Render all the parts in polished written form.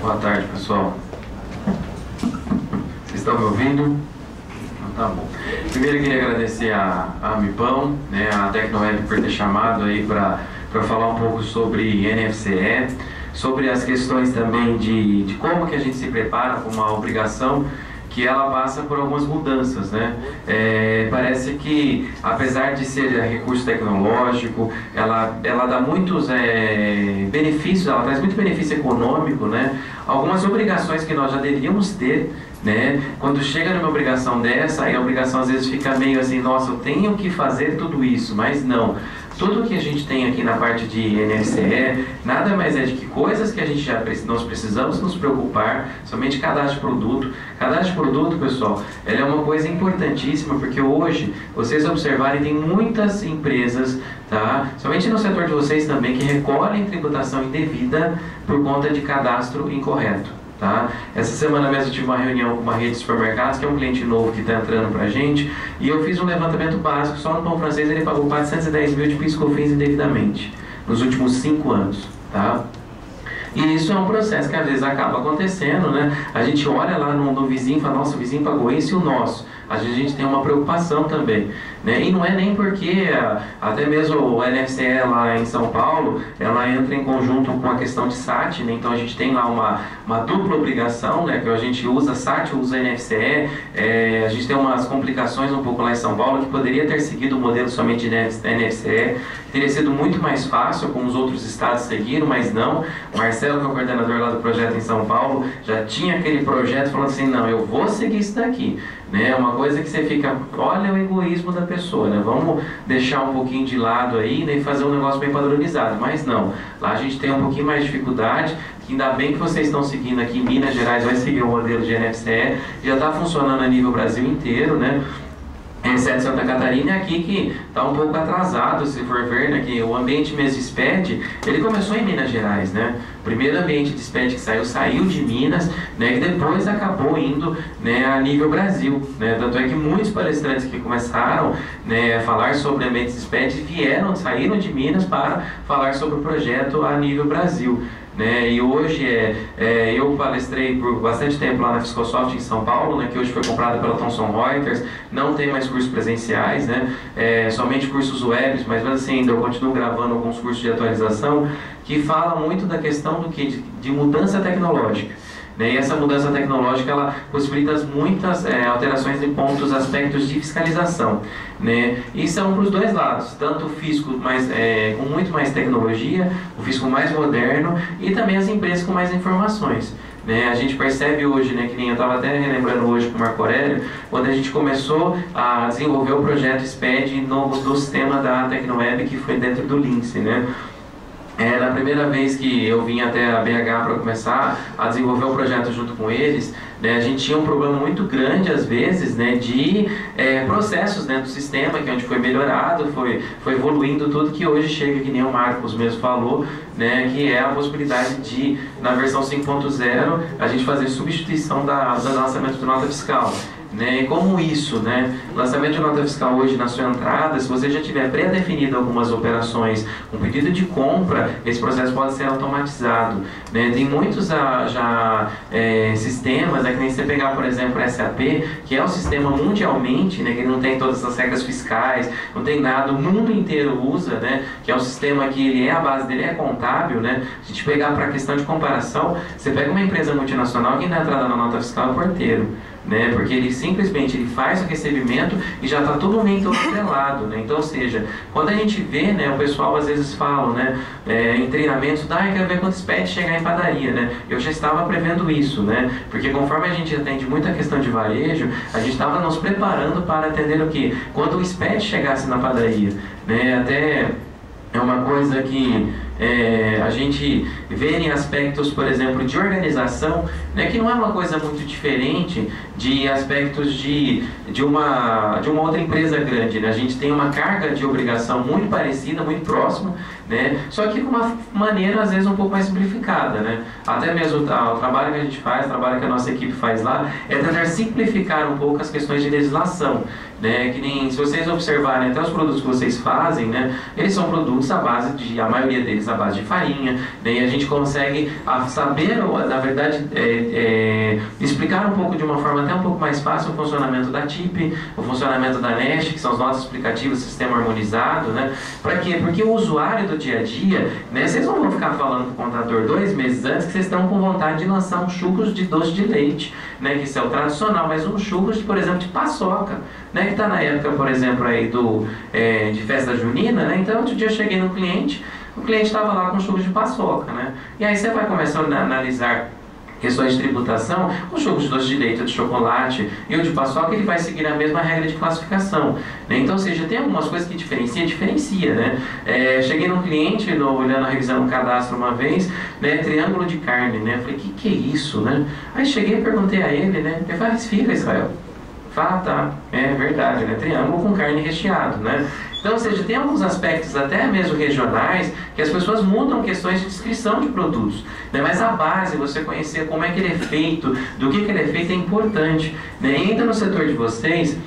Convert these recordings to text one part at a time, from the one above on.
Boa tarde, pessoal. Vocês estão me ouvindo? Então, tá bom. Primeiro eu queria agradecer a MIPAM, né, a Tecnoweb por ter chamado aí para falar um pouco sobre NFCE, sobre as questões também de como que a gente se prepara para uma obrigação que ela passa por algumas mudanças, né? Parece que, apesar de ser recurso tecnológico, ela dá muitos benefícios, ela traz muito benefício econômico, né? Algumas obrigações que nós já deveríamos ter, né? Quando chega numa obrigação dessa, aí a obrigação às vezes fica meio assim, nossa, eu tenho que fazer tudo isso, mas não. Tudo que a gente tem aqui na parte de NFCE, nada mais é de que coisas que a gente nós precisamos nos preocupar, somente cadastro de produto. Cadastro de produto, pessoal, ela é uma coisa importantíssima, porque hoje, vocês observarem, tem muitas empresas, tá? Somente no setor de vocês também, que recolhem tributação indevida por conta de cadastro incorreto. Tá? Essa semana mesmo eu tive uma reunião com uma rede de supermercados, que é um cliente novo que está entrando para a gente, e eu fiz um levantamento básico, só no pão francês ele pagou 410 mil de PIS/COFINS indevidamente, nos últimos 5 anos. Tá? E isso é um processo que às vezes acaba acontecendo, né? A gente olha lá no vizinho e fala, nossa, o vizinho pagou isso e o nosso. Às vezes a gente tem uma preocupação também, né? E não é nem porque até mesmo o NFCE lá em São Paulo, ela entra em conjunto com a questão de SAT, né? Então a gente tem lá uma dupla obrigação, né? Que a gente usa SAT, usa NFCE, a gente tem umas complicações um pouco lá em São Paulo, que poderia ter seguido o modelo somente de NFCE, teria sido muito mais fácil, como os outros estados seguiram, mas não. O Marcelo, que é o coordenador lá do projeto em São Paulo, já tinha aquele projeto falando assim, não, eu vou seguir isso daqui. Né? Uma coisa que você fica, olha o egoísmo da pessoa, né? Vamos deixar um pouquinho de lado aí, né? E fazer um negócio bem padronizado, mas não, lá a gente tem um pouquinho mais de dificuldade, que ainda bem que vocês estão seguindo aqui em Minas Gerais, vai seguir o modelo de NFCE, já está funcionando a nível Brasil inteiro, né? Exceto Santa Catarina, aqui que está um pouco atrasado, se for ver, né, que o ambiente mesmo de SPED, ele começou em Minas Gerais, né? O primeiro ambiente de SPED que saiu de Minas, né, que depois acabou indo, né, a nível Brasil, né? Tanto é que muitos palestrantes que começaram, né, a falar sobre ambientes de SPED saíram de Minas para falar sobre o projeto a nível Brasil. Né? E hoje eu palestrei por bastante tempo lá na Fiscosoft em São Paulo, né, que hoje foi comprada pela Thomson Reuters, não tem mais cursos presenciais, né, somente cursos webs, mas assim, ainda eu continuo gravando alguns cursos de atualização que fala muito da questão de mudança tecnológica. Né? E essa mudança tecnológica ela possibilita muitas alterações em aspectos de fiscalização, né? E são para os dois lados, tanto o fisco com muito mais tecnologia, o fisco mais moderno e também as empresas com mais informações. Né? A gente percebe hoje, né, que nem eu estava até relembrando hoje com o Marco Aurélio, quando a gente começou a desenvolver o projeto SPED do sistema da Tecnoweb, que foi dentro do Lince, né? Na primeira vez que eu vim até a BH para começar a desenvolver o projeto junto com eles, né, a gente tinha um problema muito grande às vezes, né, de processos dentro do sistema, que onde foi melhorado, foi evoluindo tudo, que hoje chega, que nem o Marcos mesmo falou, né, que é a possibilidade de, na versão 5.0, a gente fazer substituição do lançamento de nota fiscal. Né, como isso, né? Lançamento de nota fiscal hoje na sua entrada, se você já tiver pré-definido algumas operações, um pedido de compra, esse processo pode ser automatizado. Né? Tem muitos sistemas, né, que nem você pegar, por exemplo, a SAP, que é um sistema mundialmente, né, que não tem todas as regras fiscais, não tem nada, o mundo inteiro usa, né, que é um sistema que a base dele é contábil. Né? Se a gente pegar para a questão de comparação, você pega uma empresa multinacional, quem dá entrada na nota fiscal é o porteiro. Né? Porque ele simplesmente faz o recebimento e já está todo meio atrelado, né? Então, ou seja, quando a gente vê, né, o pessoal às vezes fala, né, em treinamentos, eu quero ver quanto SPED chegar em padaria, né? Eu já estava prevendo isso, né? Porque conforme a gente atende muita questão de varejo, a gente estava nos preparando para atender o quê? Quando o SPED chegasse na padaria, né? Até é uma coisa que a gente vê em aspectos, por exemplo, de organização, né, que não é uma coisa muito diferente de aspectos de uma outra empresa grande. Né? A gente tem uma carga de obrigação muito parecida, muito próxima, né? Só que com uma maneira, às vezes, um pouco mais simplificada. Né? Até mesmo o trabalho que a gente faz, o trabalho que a nossa equipe faz lá, é tentar simplificar um pouco as questões de legislação. Né? Que nem, se vocês observarem até os produtos que vocês fazem, né, eles são produtos à base de, a maioria deles, utiliza a base de farinha, né? E a gente consegue saber, na verdade, explicar um pouco de uma forma até um pouco mais fácil o funcionamento da TIP, o funcionamento da NEST, que são os nossos aplicativos, sistema harmonizado, né? Para quê? Porque o usuário do dia a dia, né? Vocês não vão ficar falando com o contador 2 meses antes que vocês estão com vontade de lançar um churros de doce de leite, né? Que isso é o tradicional, mas um churros, por exemplo, de paçoca, né? Que está na época, por exemplo, aí de festa junina, né? Então, outro dia eu cheguei no cliente, o cliente estava lá com churros de paçoca, né? E aí você vai começar a analisar questões de tributação, o churros de doce de leite, o de chocolate e o de paçoca, ele vai seguir a mesma regra de classificação, né? Então, ou seja, tem algumas coisas que diferencia, né? Cheguei num cliente, olhando, revisando um cadastro uma vez, né? Triângulo de carne, né? Eu falei, que é isso, né? Aí cheguei e perguntei a ele, né? Ele falou, fica, Israel. Fala, tá, é verdade, né? Triângulo com carne recheado, né? Então, ou seja, tem alguns aspectos até mesmo regionais que as pessoas mudam questões de descrição de produtos, né? Mas a base, você conhecer como é que ele é feito, do que ele é feito é importante, né? E ainda no setor de vocês,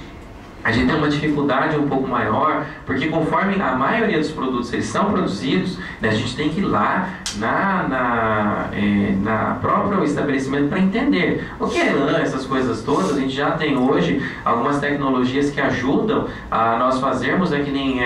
a gente tem uma dificuldade um pouco maior, porque conforme a maioria dos produtos eles são produzidos, né, a gente tem que ir lá na próprio estabelecimento para entender o que é lã, essas coisas todas. A gente já tem hoje algumas tecnologias que ajudam a nós fazermos, né, que nem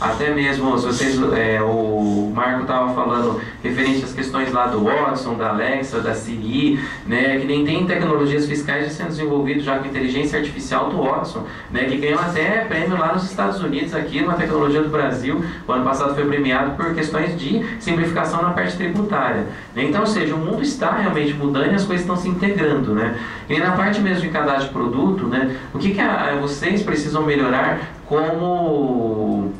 até mesmo, se vocês, o Marco estava falando referente às questões lá do Watson, da Alexa, da Siri, né, que nem tem tecnologias fiscais já sendo desenvolvidas já com inteligência artificial do Watson, né, que ganhou até prêmio lá nos Estados Unidos, aqui, uma tecnologia do Brasil. O ano passado foi premiado por questões de simplificação na parte tributária. Então, ou seja, o mundo está realmente mudando e as coisas estão se integrando, né? E na parte mesmo de cadastro de produto, né, o que vocês precisam melhorar como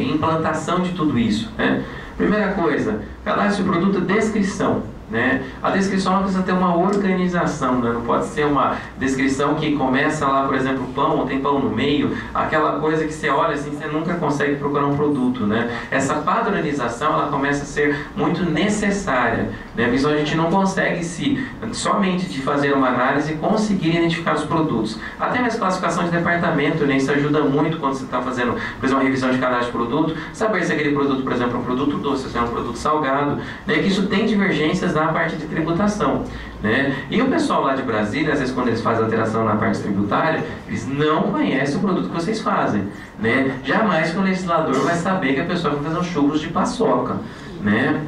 implantação de tudo isso, né? Primeira coisa, cadastro de produto, descrição. Né? A descrição precisa ter uma organização, né? Não pode ser uma descrição que começa lá, por exemplo, pão, ou tem pão no meio, aquela coisa que você olha assim, você nunca consegue procurar um produto, né? Essa padronização, ela começa a ser muito necessária, né? Porque a gente não consegue somente de fazer uma análise conseguir identificar os produtos. Até mesmo classificação de departamento, né? Isso ajuda muito quando você está fazendo, por exemplo, uma revisão de cadastro de produto, saber se aquele produto, por exemplo, é um produto doce, se é um produto salgado, né? Que isso tem divergências na parte de tributação, né? E o pessoal lá de Brasília, às vezes quando eles fazem alteração na parte tributária, eles não conhecem o produto que vocês fazem, né? Jamais que o legislador vai saber que a pessoa vai fazer um churros de paçoca, né?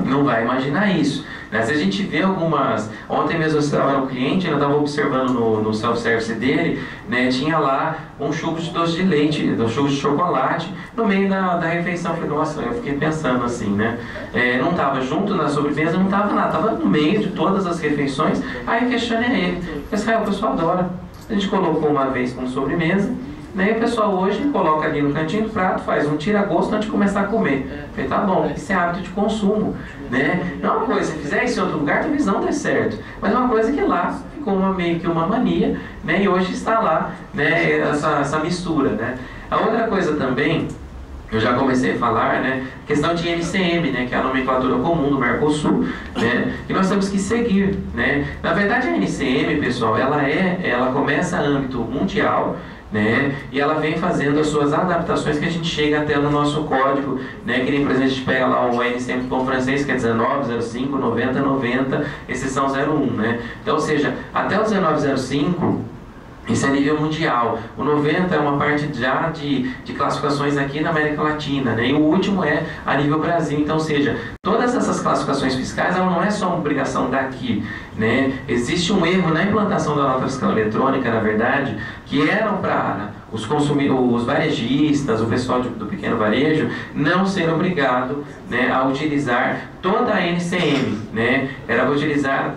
Não vai imaginar isso. Se a gente vê algumas... Ontem mesmo eu estava no cliente, eu estava observando no self-service dele, né, tinha lá um churros de doce de leite, um churros de chocolate, no meio da refeição. Eu falei, nossa, eu fiquei pensando assim, né? Não estava junto na sobremesa, não estava nada, estava no meio de todas as refeições. Aí questionei ele. O pessoal adora. A gente colocou uma vez como sobremesa, né, e o pessoal hoje coloca ali no cantinho do prato, faz um tira-gosto antes de começar a comer. Eu falei, tá bom, isso é hábito de consumo, né? Não é uma coisa, se fizer isso em outro lugar, talvez não dê certo. Mas é uma coisa que lá ficou meio que uma mania, né? E hoje está lá, né, essa mistura, né? A outra coisa também, eu já comecei a falar, né, questão de NCM, né, que é a nomenclatura comum do Mercosul, né, que nós temos que seguir, né. Na verdade, a NCM, pessoal, ela começa a âmbito mundial, né, e ela vem fazendo as suas adaptações que a gente chega até no nosso código, né, que nem, por exemplo, a gente pega lá o NCM com francês, que é 19, 05, 90, 90, exceção 01, né. Então, ou seja, até o 1905, isso é nível mundial. O 90 é uma parte já de classificações aqui na América Latina, né? E o último é a nível Brasil. Então, ou seja, todas essas classificações fiscais, ela não é só uma obrigação daqui, né? Existe um erro na implantação da nota fiscal eletrônica, na verdade, que eram para os varejistas, o pessoal do pequeno varejo, não ser obrigado, né, a utilizar toda a NCM, né? Era para utilizar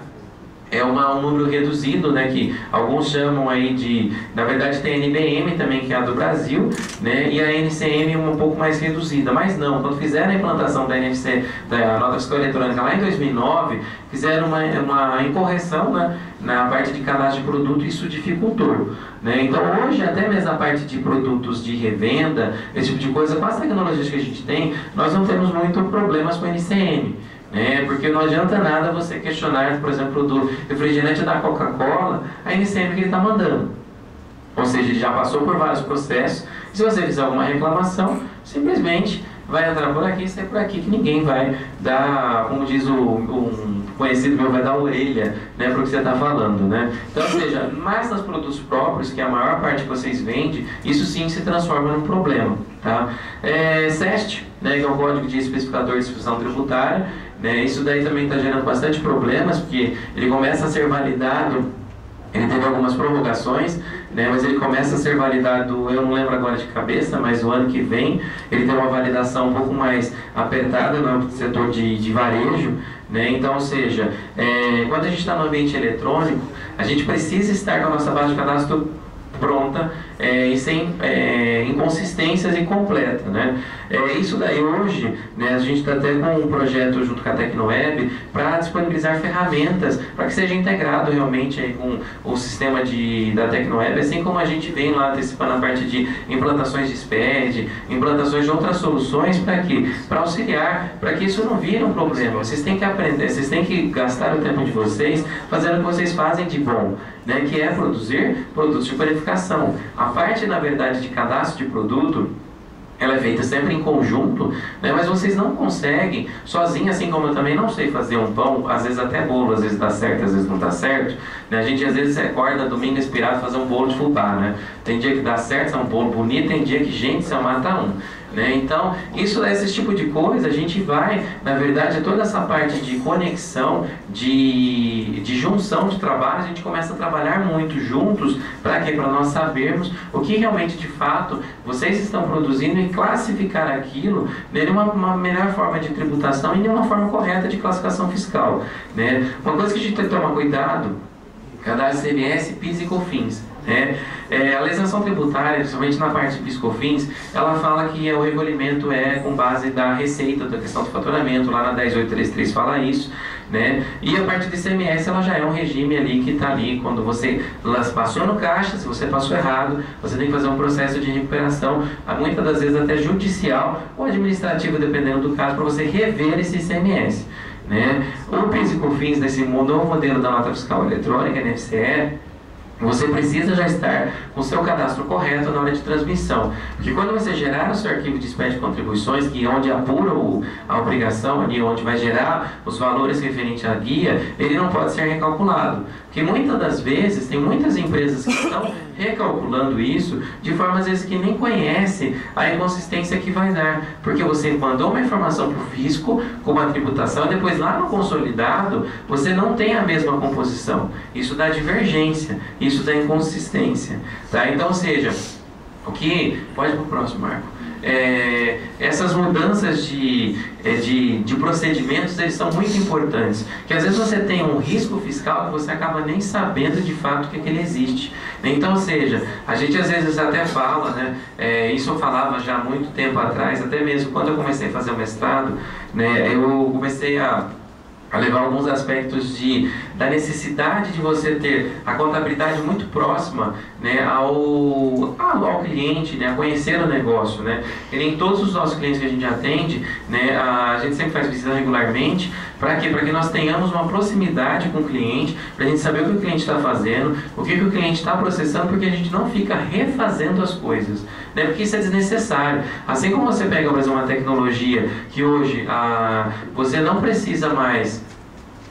um número reduzido, né, que alguns chamam aí de, na verdade tem a NBM também, que é a do Brasil, né, e a NCM um pouco mais reduzida, mas não, quando fizeram a implantação da da nota fiscal eletrônica lá em 2009, fizeram uma incorreção, né, na parte de cadastro de produto, e isso dificultou, né. Então hoje, até mesmo na parte de produtos de revenda, esse tipo de coisa, com as tecnologias que a gente tem, nós não temos muito problemas com a NCM. Porque não adianta nada você questionar, por exemplo, do refrigerante da Coca-Cola, a NCM que ele está mandando. Ou seja, ele já passou por vários processos. Se você fizer alguma reclamação, simplesmente vai entrar por aqui e sair por aqui, que ninguém vai dar, como diz um conhecido meu, vai dar orelha, né, para o que você está falando, né? Então, ou seja, mais nos produtos próprios, que é a maior parte que vocês vendem, isso sim se transforma num problema, tá? SEST, né, que é o Código de Especificador de Instituição Tributária, né, isso daí também está gerando bastante problemas, porque ele começa a ser validado. Ele teve algumas prorrogações, né, mas ele começa a ser validado, eu não lembro agora de cabeça, mas o ano que vem ele tem uma validação um pouco mais apertada no setor de varejo, né? Então, ou seja, quando a gente está no ambiente eletrônico, a gente precisa estar com a nossa base de cadastro pronta e sem inconsistências e completa, né? Isso daí hoje, né, a gente está até com um projeto junto com a Tecnoweb para disponibilizar ferramentas para que seja integrado realmente aí com o sistema da Tecnoweb, assim como a gente vem lá antecipando a parte de implantações de SPED, implantações de outras soluções para quê? Para auxiliar, para que isso não vire um problema. Vocês têm que aprender, vocês têm que gastar o tempo de vocês fazendo o que vocês fazem de bom, né, que é produzir produtos de qualificação. A parte, na verdade, de cadastro de produto, ela é feita sempre em conjunto, né, mas vocês não conseguem sozinhos, assim como eu também não sei fazer um pão, às vezes até bolo, às vezes dá certo, às vezes não dá certo, né, a gente às vezes acorda domingo inspirado a fazer um bolo de fubá, né, tem dia que dá certo, é um bolo bonito, tem dia que, gente, você mata um. Né? Então, esse tipo de coisa, a gente vai, na verdade, toda essa parte de conexão, de junção de trabalho, a gente começa a trabalhar muito juntos, para quê? Para nós sabermos o que realmente, de fato, vocês estão produzindo e classificar aquilo de uma melhor forma de tributação e de uma forma correta de classificação fiscal. Né? Uma coisa que a gente tem que tomar cuidado, cadastro CMS, PIS e COFINS. A legislação tributária, principalmente na parte de PIS/COFINS, ela fala que o recolhimento é com base da receita, da questão do faturamento, lá na 10833 fala isso, né? E a parte de ICMS, ela já é um regime ali que está ali, quando você passou no caixa, se você passou errado, você tem que fazer um processo de recuperação, muitas das vezes até judicial ou administrativo, dependendo do caso, para você rever esse ICMS. Né? O PIS e COFINS desse novo modelo da nota fiscal eletrônica, NFCE, você precisa já estar com o seu cadastro correto na hora de transmissão. Porque quando você gerar o seu arquivo de SPED de contribuições, que é onde apura a obrigação, ali onde vai gerar os valores referentes à guia, ele não pode ser recalculado. Porque muitas das vezes, tem muitas empresas que estão recalculando isso de forma às vezes que nem conhece a inconsistência que vai dar. Porque você mandou uma informação para o fisco com uma tributação e depois lá no consolidado você não tem a mesma composição. Isso dá divergência, isso dá inconsistência. Tá? Então, ou seja, o que... Pode ir para o próximo, Marco. Essas mudanças de procedimentos, eles são muito importantes, que às vezes você tem um risco fiscal que você acaba nem sabendo de fato que ele existe. Então, ou seja, a gente às vezes até fala, né, isso eu falava já há muito tempo atrás, até mesmo quando eu comecei a fazer o mestrado, né, eu comecei a levar alguns aspectos da necessidade de você ter a contabilidade muito próxima, né, ao cliente, né, a conhecer o negócio. Né? E nem todos os nossos clientes que a gente atende, né, a gente sempre faz visita regularmente. Para quê? Para que nós tenhamos uma proximidade com o cliente, para a gente saber o que o cliente está fazendo, o que o cliente está processando, porque a gente não fica refazendo as coisas, né? Porque isso é desnecessário. Assim como você pega, por exemplo, uma tecnologia que hoje você não precisa mais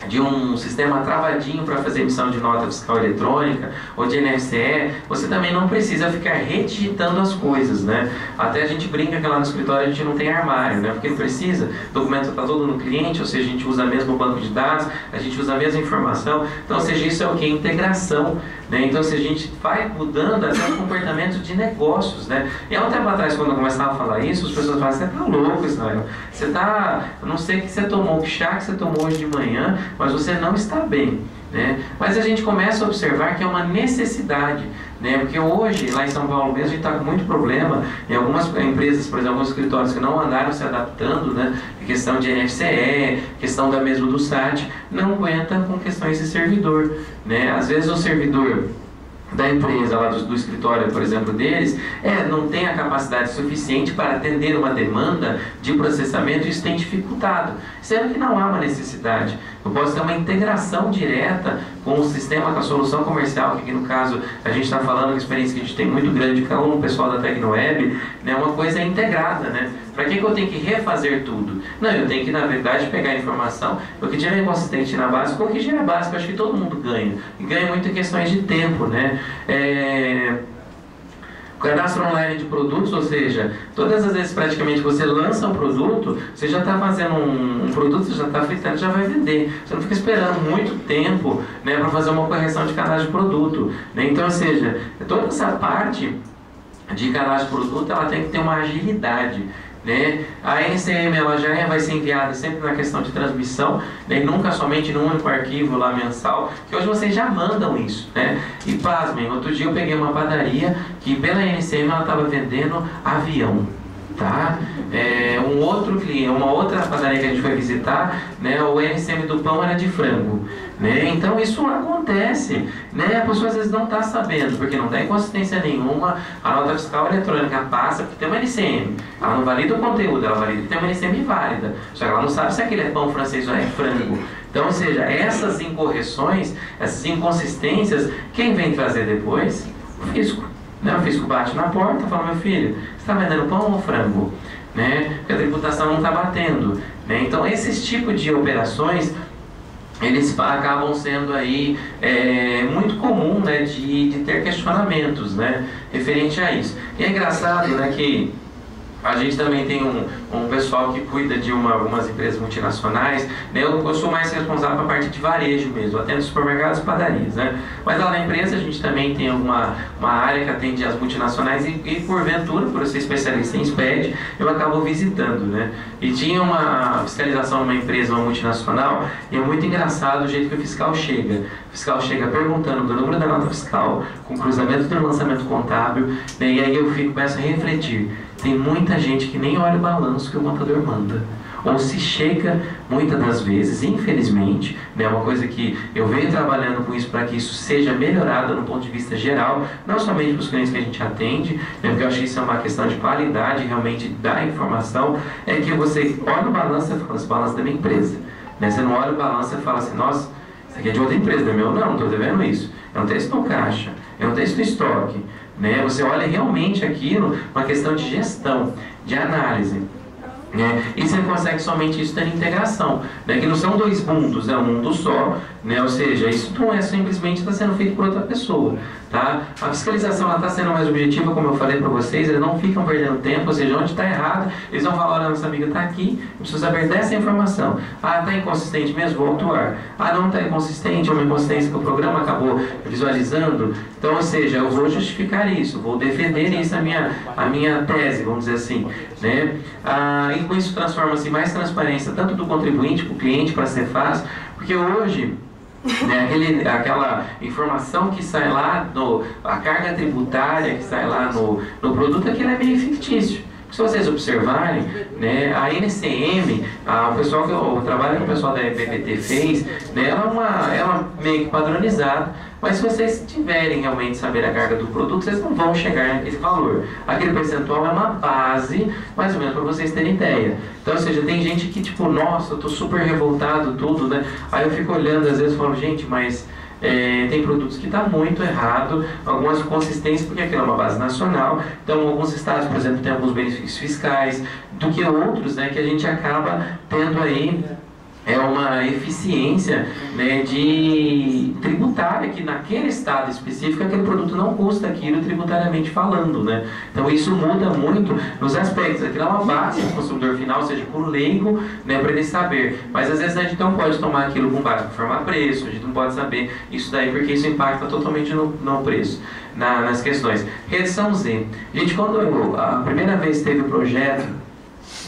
de um sistema travadinho para fazer emissão de nota fiscal eletrônica ou de NFCE, você também não precisa ficar redigitando as coisas, né? Até a gente brinca que lá no escritório a gente não tem armário, né? Porque não precisa, o documento está todo no cliente, ou seja, a gente usa o mesmo banco de dados, a gente usa a mesma informação, então, ou seja, isso é o que? Integração, né? Então, se a gente vai mudando até o comportamento de negócios, né? E há um tempo atrás, quando eu começava a falar isso, as pessoas falavam, você tá louco, Israel, você tá, eu não sei o que você tomou, que chá que você tomou hoje de manhã, mas você não está bem, né? Mas a gente começa a observar que é uma necessidade, né? Porque hoje, lá em São Paulo mesmo, a gente está com muito problema em algumas empresas, por exemplo, alguns escritórios que não andaram se adaptando, né? Questão de NFCE, questão da mesmo do SAT, não aguenta com questões de servidor, né? Às vezes o servidor da empresa, lá do escritório, por exemplo, deles, não tem a capacidade suficiente para atender uma demanda de processamento, e isso tem dificultado, sendo que não há uma necessidade, Eu posso ter uma integração direta com o sistema, com a solução comercial, que aqui no caso a gente está falando de experiência que a gente tem muito grande com o pessoal da Tecnoweb, né? Uma coisa integrada, né? Para que eu tenho que refazer tudo? Não, eu tenho que, na verdade, pegar a informação, o que tiver inconsistente na base, corrigir na base, que eu acho que todo mundo ganha. E ganha muito em questões de tempo, né? Cadastro online de produtos, ou seja, todas as vezes praticamente você lança um produto, você já está fazendo um produto, você já está fritando, já vai vender. Você não fica esperando muito tempo, né, para fazer uma correção de cadastro de produto, né? Então, ou seja, toda essa parte de cadastro de produto, ela tem que ter uma agilidade, né? A NCM ela já vai ser enviada sempre na questão de transmissão, né? E nunca somente num único arquivo lá mensal, que hoje vocês já mandam isso, né? E pasmem, outro dia eu peguei uma padaria que pela NCM ela estava vendendo avião, tá? Um outro cliente, uma outra padaria que a gente foi visitar, né? O NCM do pão era de frango, né? Então isso acontece, né? A pessoa às vezes não está sabendo, porque não dá inconsistência nenhuma. A nota fiscal eletrônica passa, porque tem uma NCM, ela não valida o conteúdo, ela valida que tem uma NCM válida, só que ela não sabe se aquele é pão francês ou é frango. Então, ou seja, essas incorreções, essas inconsistências, quem vem trazer depois? O fisco. O fisco bate na porta e fala: meu filho, você está vendendo pão ou frango? Né? Porque a tributação não está batendo, né? Então esses tipos de operações, eles acabam sendo aí muito comum, né, de ter questionamentos, né, referente a isso. E é engraçado, né, que a gente também tem um pessoal que cuida de algumas empresas multinacionais, né? Eu sou mais responsável para a parte de varejo mesmo, atendo supermercados e padarias, né? Mas lá na empresa a gente também tem uma área que atende as multinacionais e porventura, por eu ser especialista em SPED, eu acabo visitando, né? E tinha uma fiscalização numa empresa, uma multinacional, e é muito engraçado o jeito que o fiscal chega. O fiscal chega perguntando do número da nota fiscal, com cruzamento do lançamento contábil, né? E aí eu começo a refletir. Tem muita gente que nem olha o balanço que o contador manda. Ou se chega, muitas das vezes, infelizmente, né, uma coisa que eu venho trabalhando com isso para que isso seja melhorado no ponto de vista geral, não somente para os clientes que a gente atende, né, porque eu acho que isso é uma questão de qualidade realmente da informação, é que você olha o balanço e fala: esse balanço é da minha empresa. Né? Você não olha o balanço e fala assim: nossa, isso aqui é de outra empresa, não é meu? Não estou devendo isso. Eu não tenho isso no caixa, eu não tenho isso no estoque. Né? Você olha realmente aquilo, uma questão de gestão, de análise. Né? E você consegue somente isso tendo integração, né? Que não são dois mundos, é um mundo só, né? Ou seja, isso não é simplesmente está sendo feito por outra pessoa, tá? A fiscalização está sendo mais objetiva, como eu falei para vocês, eles não ficam perdendo tempo, ou seja, onde está errado, eles vão falar: olha, nossa amiga está aqui, eu preciso saber dessa informação. Ah, está inconsistente mesmo? Vou autuar. Ah, não está inconsistente, é uma inconsistência que o programa acabou visualizando. Então, ou seja, eu vou justificar isso, vou defender isso, a minha tese, vamos dizer assim, né? E com isso transforma-se em mais transparência, tanto do contribuinte para o cliente, para a Cefaz, porque hoje, né, aquela informação que sai lá, a carga tributária que sai lá no produto, aquilo é meio fictício. Se vocês observarem, né, a NCM, o pessoal que eu trabalho que o pessoal da EPPT fez, né, ela meio que padronizada, mas se vocês tiverem realmente saber a carga do produto, vocês não vão chegar naquele valor. Aquele percentual é uma base, mais ou menos, para vocês terem ideia. Então, ou seja, tem gente que tipo: nossa, eu tô super revoltado, tudo, né? Aí eu fico olhando, às vezes, e falo: gente, mas tem produtos que está muito errado, algumas inconsistências, porque aquilo é uma base nacional. Então, alguns estados, por exemplo, têm alguns benefícios fiscais, do que outros, né, que a gente acaba tendo aí uma eficiência, né, de tributária, que naquele estado específico aquele produto não custa aquilo tributariamente falando, né? Então isso muda muito nos aspectos. Aquilo é uma base para o consumidor final, ou seja, para o leigo, né, para ele saber. Mas às vezes a gente não pode tomar aquilo com base para formar preço, a gente não pode saber isso daí, porque isso impacta totalmente no preço, nas questões. Redução Z. Gente, quando a primeira vez teve o projeto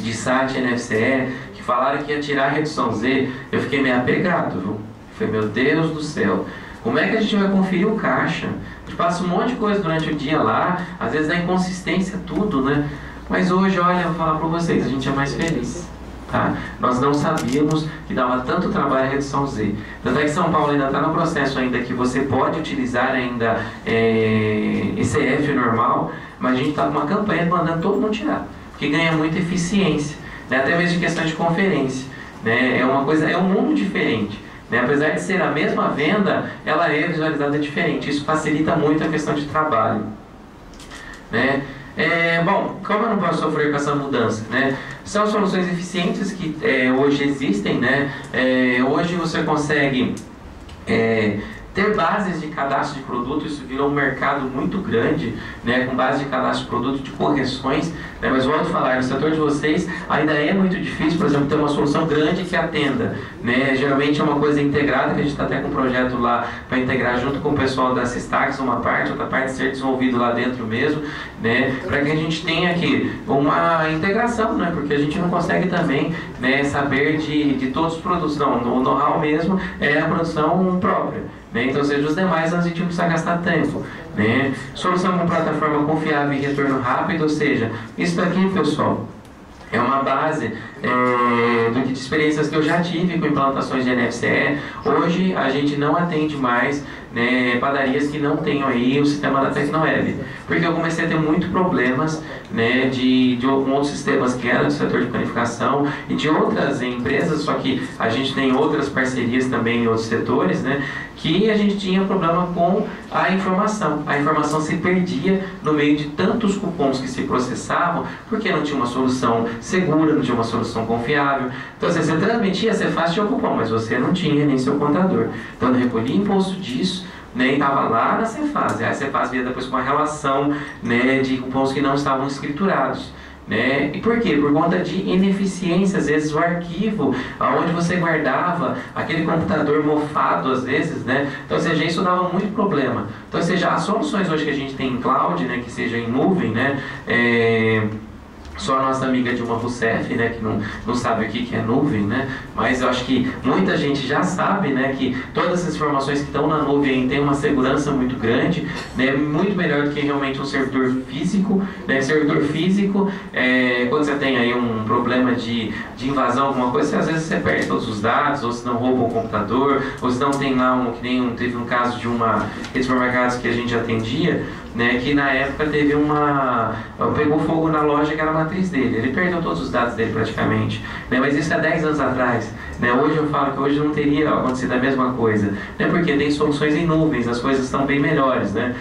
de SAT NFCE, falaram que ia tirar a redução Z, eu fiquei meio apegado, viu? Falei: meu Deus do céu, como é que a gente vai conferir o caixa? A gente passa um monte de coisa durante o dia lá, às vezes dá inconsistência, tudo, né? Mas hoje, olha, eu vou falar para vocês, a gente é mais feliz, tá? Nós não sabíamos que dava tanto trabalho a redução Z. Tanto é que São Paulo ainda está no processo ainda que você pode utilizar ainda ECF normal, mas a gente está com uma campanha mandando todo mundo tirar, porque ganha muita eficiência. Até mesmo de questão de conferência, né? É uma coisa, é um mundo diferente. né? Apesar de ser a mesma venda, ela é visualizada diferente. Isso facilita muito a questão de trabalho, né? Bom, como eu não posso sofrer com essa mudança, né? São soluções eficientes que hoje existem, né? Hoje você consegue ter bases de cadastro de produto. Isso virou um mercado muito grande, né, com base de cadastro de produto, de correções, né, mas volto a falar, no setor de vocês ainda é muito difícil, por exemplo, ter uma solução grande que atenda, né? Geralmente é uma coisa integrada, que a gente está até com um projeto lá para integrar junto com o pessoal da Sistax, uma parte, outra parte ser desenvolvido lá dentro mesmo, né, para que a gente tenha aqui uma integração, né, porque a gente não consegue também, né, saber de todos os produtos, não, o know-how mesmo é a produção própria, né? Então, seja os demais, a gente não precisa gastar tempo, né? Solução com plataforma confiável e retorno rápido, ou seja, isso daqui, pessoal, é uma base de experiências que eu já tive com implantações de NFCE. Hoje a gente não atende mais, né, padarias que não tenham aí o sistema da Tecnoweb, porque eu comecei a ter muitos problemas, né, de outros sistemas que eram do setor de panificação e de outras empresas, só que a gente tem outras parcerias também em outros setores, né, que a gente tinha problema com a informação se perdia no meio de tantos cupons que se processavam, porque não tinha uma solução segura, não tinha uma solução confiável. Então, assim, você transmitia, você fazia o cupom, mas você não tinha nem seu contador. Então, eu recolhia imposto disso, né, e estava lá na Cefaz. A Cefaz via depois com uma relação, né, de cupons que não estavam escriturados, né? E por quê? Por conta de ineficiência. Às vezes o arquivo onde você guardava, aquele computador mofado às vezes, né? Então, ou seja, isso dava muito problema. Então, ou seja, as soluções hoje que a gente tem em cloud, né, que seja em nuvem, né, só a nossa amiga Dilma Rousseff, né, que não sabe o que é nuvem, né, mas eu acho que muita gente já sabe, né, que todas essas informações que estão na nuvem têm uma segurança muito grande, né, muito melhor do que realmente um servidor físico, né. Servidor físico, quando você tem aí um problema de invasão, alguma coisa, às vezes você perde todos os dados, ou se não rouba o computador, ou se não tem lá teve um caso de uma rede de supermercados que a gente atendia, né, que na época teve pegou fogo na loja que era a matriz dele. Ele perdeu todos os dados dele praticamente, né, mas isso há 10 anos atrás, né. Hoje eu falo que hoje não teria acontecido a mesma coisa, né, porque tem soluções em nuvens, as coisas estão bem melhores, né.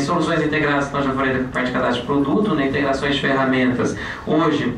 Soluções integradas, então já falei da parte de cadastro de produto, né, integrações de ferramentas. Hoje,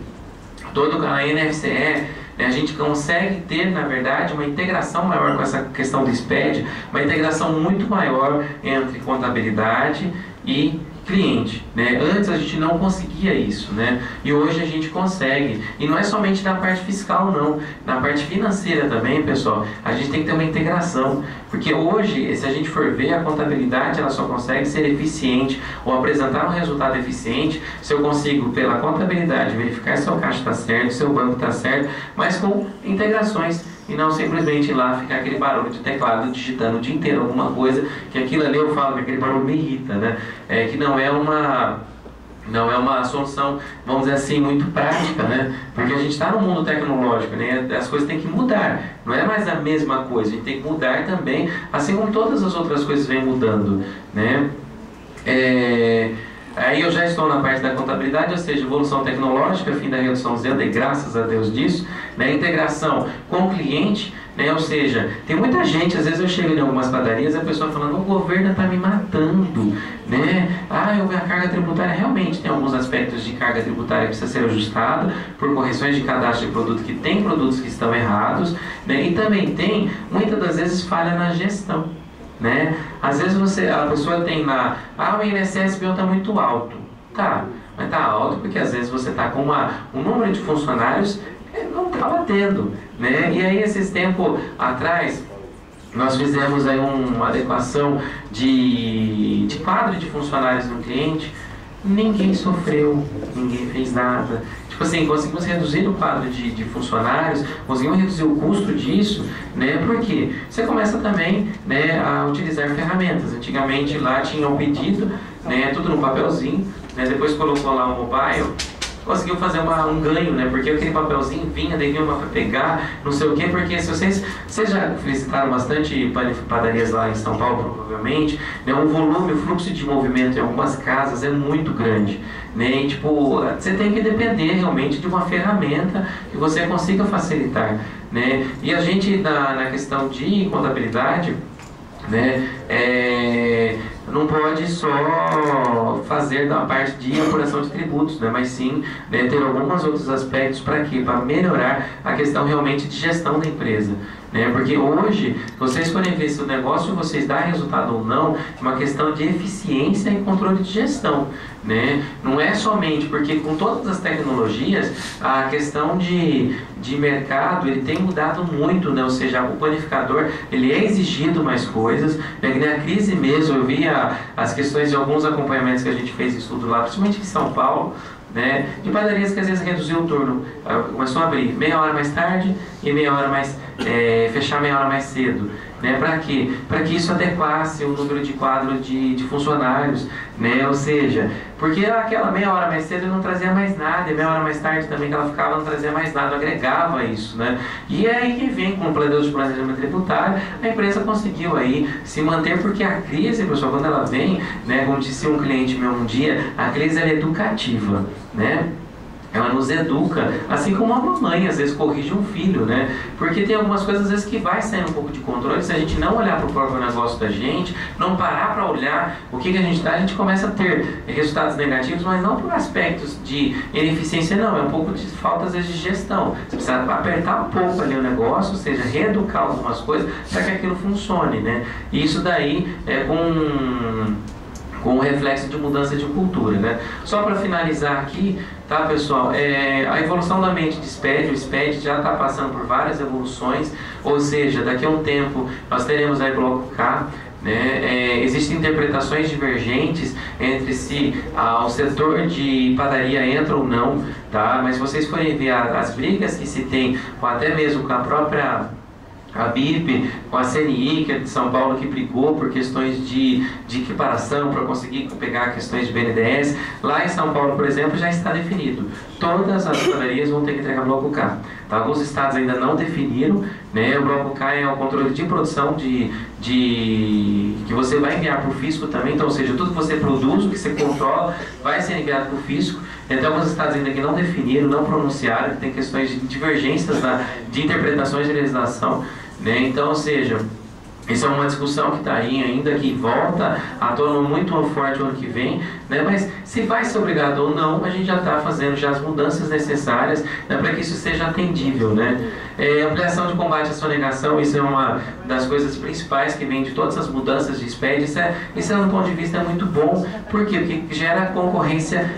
todo a NFCE, a gente consegue ter, na verdade, uma integração maior com essa questão do SPED, uma integração muito maior entre contabilidade e cliente, né? Antes a gente não conseguia isso, né? E hoje a gente consegue. E não é somente na parte fiscal, não. Na parte financeira também, pessoal, a gente tem que ter uma integração. Porque hoje, se a gente for ver, a contabilidade ela só consegue ser eficiente ou apresentar um resultado eficiente se eu consigo, pela contabilidade, verificar se o seu caixa está certo, se o seu banco está certo, mas com integrações. E não simplesmente ir lá ficar aquele barulho de teclado digitando o dia inteiro alguma coisa, que aquilo ali eu falo que aquele barulho me irrita, né? Que não é uma solução, vamos dizer assim, muito prática, né? Porque a gente está no mundo tecnológico, né? As coisas têm que mudar, não é mais a mesma coisa, a gente tem que mudar também, assim como todas as outras coisas vêm mudando, né? Aí eu já estou na parte da contabilidade, ou seja, evolução tecnológica, fim da redução zero, e graças a Deus disso, né? Integração com o cliente, né? Ou seja, tem muita gente, às vezes eu chego em algumas padarias, a pessoa falando, o governo está me matando, né? A carga tributária, realmente tem alguns aspectos de carga tributária que precisa ser ajustada por correções de cadastro de produto, que tem produtos que estão errados, né? E também tem, muitas das vezes, falha na gestão, né? Às vezes a pessoa tem lá, o INSS está muito alto, tá, mas está alto porque às vezes você está com um número de funcionários que não está batendo, né? E aí esses tempos atrás nós fizemos aí uma adequação de quadro de funcionários no cliente, ninguém sofreu, ninguém fez nada. Tipo assim, conseguimos reduzir o quadro de funcionários, conseguimos reduzir o custo disso, né? Porque você começa também, né, a utilizar ferramentas. Antigamente lá tinha um pedido, né, tudo no papelzinho, né, depois colocou lá o mobile, conseguiu fazer um ganho, né? Porque aquele papelzinho vinha, daí vinha uma para pegar, não sei o quê, porque se vocês já visitaram bastante padarias lá em São Paulo, provavelmente, né? O volume, o fluxo de movimento em algumas casas é muito grande, né? E, tipo, você tem que depender realmente de uma ferramenta que você consiga facilitar, né? E a gente, na questão de contabilidade, né, não pode só fazer da parte de apuração de tributos, né, mas sim, né, ter alguns outros aspectos para quê? Para melhorar a questão realmente de gestão da empresa. Né? Porque hoje, se vocês forem ver se o negócio de vocês dá resultado ou não, é uma questão de eficiência e controle de gestão. Né? Não é somente porque com todas as tecnologias, a questão de mercado ele tem mudado muito, né? Ou seja, o panificador ele é exigido mais coisas. Né? Na crise mesmo, eu vi as questões de alguns acompanhamentos que a gente fez estudo lá, principalmente em São Paulo, né? De padarias que às vezes reduziu o turno, começou a abrir meia hora mais tarde e meia hora mais fechar meia hora mais cedo, né? Para quê? Para que isso adequasse o número de quadro de funcionários, né? Ou seja, porque aquela meia hora mais cedo não trazia mais nada, e meia hora mais tarde também que ela ficava não trazia mais nada, agregava isso, né? E aí que vem com o plano de planejamento tributário, a empresa conseguiu aí se manter, porque a crise, pessoal, quando ela vem, né, como disse um cliente meu um dia, a crise é educativa, né? Ela nos educa, assim como a mamãe às vezes corrige um filho, né? Porque tem algumas coisas às vezes que vai sair um pouco de controle. Se a gente não olhar para o próprio negócio da gente, não parar para olhar o que a gente dá, a gente começa a ter resultados negativos, mas não por aspectos de ineficiência, não. É um pouco de falta às vezes de gestão. Você precisa apertar um pouco ali o negócio, ou seja, reeducar algumas coisas para que aquilo funcione, né? E isso daí é com o reflexo de mudança de cultura, né? Só para finalizar aqui, tá, pessoal? A evolução da mente de SPED, o SPED já está passando por várias evoluções, ou seja, daqui a um tempo nós teremos aí bloco K, né? Existem interpretações divergentes entre se o setor de padaria entra ou não, tá? Mas se vocês forem ver as brigas que se tem, até mesmo com a própria BIP, com a CNI, que é de São Paulo, que brigou por questões de equiparação para conseguir pegar questões de BNDES. Lá em São Paulo, por exemplo, já está definido. Todas as padarias vão ter que entregar bloco K. Tá? Alguns estados ainda não definiram, né? O bloco K é o controle de produção que você vai enviar para o fisco também. Então, ou seja, tudo que você produz, o que você controla, vai ser enviado para o fisco. Tem alguns estados ainda que não definiram, não pronunciaram, que tem questões de divergências de interpretações de legislação, né? Então, ou seja, essa é uma discussão que está aí ainda, que volta à tona muito forte o ano que vem, né? Mas se vai ser obrigado ou não, a gente já está fazendo já as mudanças necessárias, né, para que isso seja atendível, né? Ampliação de combate à sonegação, isso é uma das coisas principais que vem de todas as mudanças de SPED. Isso é um ponto de vista muito bom. Por quê? Porque gera concorrência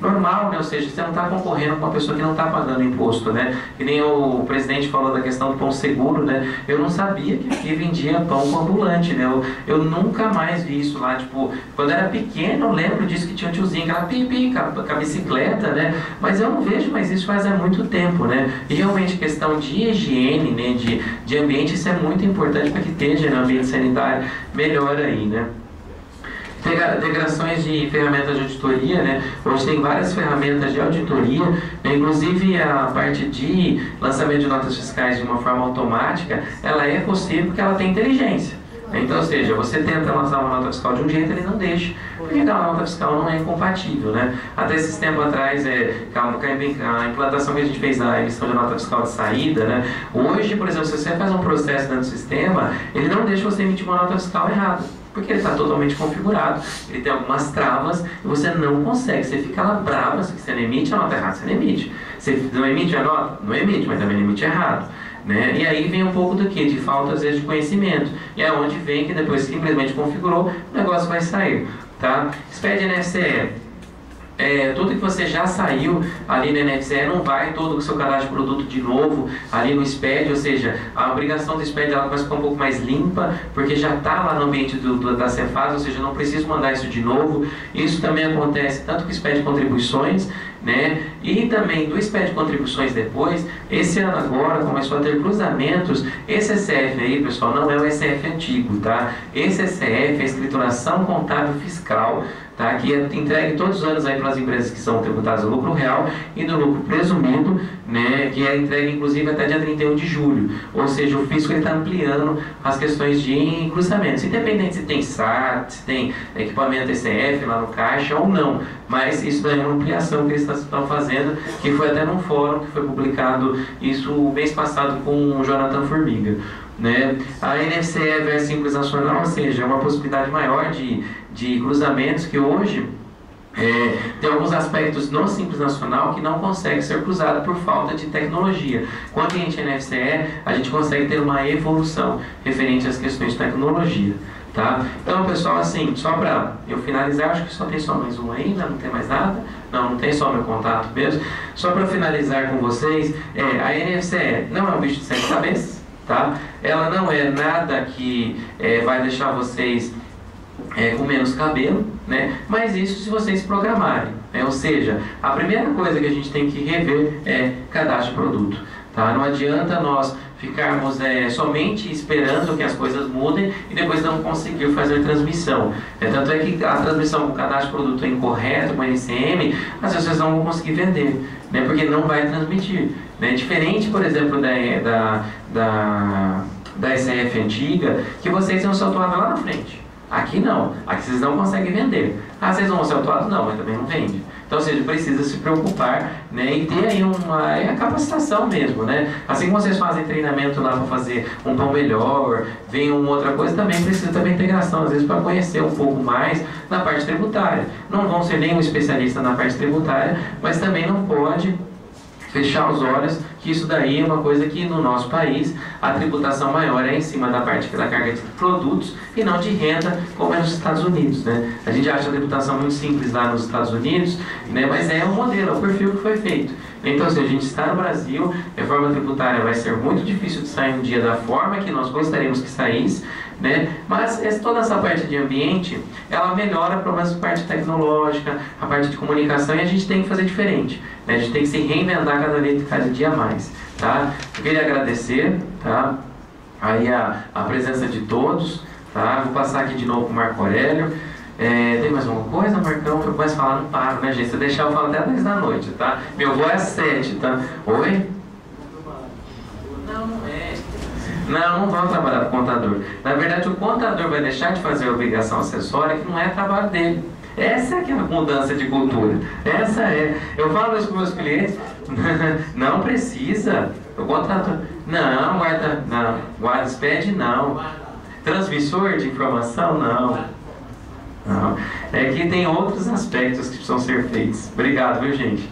normal, né? Ou seja, você não está concorrendo com uma pessoa que não está pagando imposto, né? Que nem o presidente falou da questão do pão seguro, né? Eu não sabia que aqui vendia pão com ambulante, né? Eu nunca mais vi isso lá, tipo, quando eu era pequeno eu lembro disso, que tinha um tiozinho, aquela pipi com a bicicleta, né? Mas eu não vejo mais isso faz há muito tempo, né? E realmente questão de higiene, né? De ambiente, isso é muito importante para que esteja no ambiente sanitário melhor aí, né? Integrações de ferramentas de auditoria, né? Hoje tem várias ferramentas de auditoria, né? Inclusive a parte de lançamento de notas fiscais de uma forma automática, ela é possível porque ela tem inteligência. Então, ou seja, você tenta lançar uma nota fiscal de um jeito, ele não deixa, porque a nota fiscal não é incompatível, né? Até esse tempo atrás, a implantação que a gente fez na emissão de nota fiscal de saída, né? Hoje, por exemplo, se você faz um processo dentro do sistema, ele não deixa você emitir uma nota fiscal errada, porque ele está totalmente configurado, ele tem algumas travas e você não consegue, você fica lá brava, se você não emite a nota errada, você não emite. Você não emite a nota? Não emite, mas também não emite errado. Né? E aí vem um pouco do que? De falta às vezes de conhecimento. E é onde vem que depois simplesmente configurou, o negócio vai sair. Tá? SPED NFCE. Tudo que você já saiu ali no NFCE não vai todo o seu cadastro de produto de novo ali no SPED, ou seja, a obrigação do SPED ela vai ficar um pouco mais limpa, porque já está lá no ambiente da Cefaz, ou seja, não preciso mandar isso de novo. Isso também acontece tanto com o SPED contribuições, né? E também do SPED contribuições depois. Esse ano agora começou a ter cruzamentos. Esse ECF aí, pessoal, não é o ECF antigo, tá? Esse ECF é a escrituração contábil fiscal, tá? Que é entregue todos os anos aí para as empresas que são tributadas no lucro real e no lucro presumido, né? Que é entregue inclusive até dia 31 de julho. Ou seja, o fisco está ampliando as questões de cruzamentos, independente se tem SAT, se tem equipamento ECF lá no caixa ou não. Mas isso daí é uma ampliação que eles estão fazendo, que foi até num fórum que foi publicado isso o mês passado com o Jonathan Formiga. Né? A NFCE versus Simples Nacional, ou seja, é uma possibilidade maior de cruzamentos que hoje tem alguns aspectos no Simples Nacional que não consegue ser cruzado por falta de tecnologia. Quando a gente é NFCE, a gente consegue ter uma evolução referente às questões de tecnologia. Tá? Então, pessoal, assim, só para eu finalizar, acho que só tem só mais um ainda, não tem mais nada. Não tem só meu contato mesmo. Só para finalizar com vocês, a NFCE não é um bicho de sete cabeças. Tá? Ela não é nada que vai deixar vocês com menos cabelo, né? Mas isso se vocês programarem, né? Ou seja, a primeira coisa que a gente tem que rever é cadastro de produto. Tá? Não adianta nós ficarmos somente esperando que as coisas mudem e depois não conseguir fazer transmissão. Tanto é que a transmissão com o cadastro de produto é incorreto, com o NCM, às vezes vocês não vão conseguir vender, né? Porque não vai transmitir. Né? Diferente, por exemplo, da SRF antiga, que vocês iam ser autuados lá na frente. Aqui não. Aqui vocês não conseguem vender. Às vezes vão ser autuados? Não, mas também não vende. Então, ou seja, precisa se preocupar, né, e ter aí uma capacitação mesmo, né? Assim como vocês fazem treinamento lá para fazer um pão melhor, vem uma outra coisa, também precisa ter uma integração, às vezes, para conhecer um pouco mais na parte tributária. Não vão ser nenhum especialista na parte tributária, mas também não pode fechar os olhos que isso daí é uma coisa que no nosso país a tributação maior é em cima da parte da carga de produtos e não de renda como é nos Estados Unidos, né? A gente acha a tributação muito simples lá nos Estados Unidos, né? Mas é o modelo, é o perfil que foi feito. Então, se a gente está no Brasil, a reforma tributária vai ser muito difícil de sair um dia da forma que nós gostaríamos que saísse, né? Mas toda essa parte de ambiente, ela melhora pelo menos a parte tecnológica, a parte de comunicação, e a gente tem que fazer diferente, né? A gente tem que se reinventar cada dia mais, tá? Eu queria agradecer, tá? Aí a presença de todos, tá? Vou passar aqui de novo para o Marco Aurélio. Tem mais alguma coisa, Marcão? Eu começo a falar, não paro, né, gente? Se eu deixar, eu falo até 10 da noite, tá? Meu voo é às 7, tá? Oi? Não, não é. Não vão trabalhar com o contador. Na verdade, o contador vai deixar de fazer a obrigação acessória, que não é trabalho dele. Essa é que é a mudança de cultura. Essa é. Eu falo isso para os meus clientes. Não precisa. O contador. Não, guarda-expede não. Transmissor de informação, não. Não. É que tem outros aspectos que precisam ser feitos. Obrigado, viu, gente?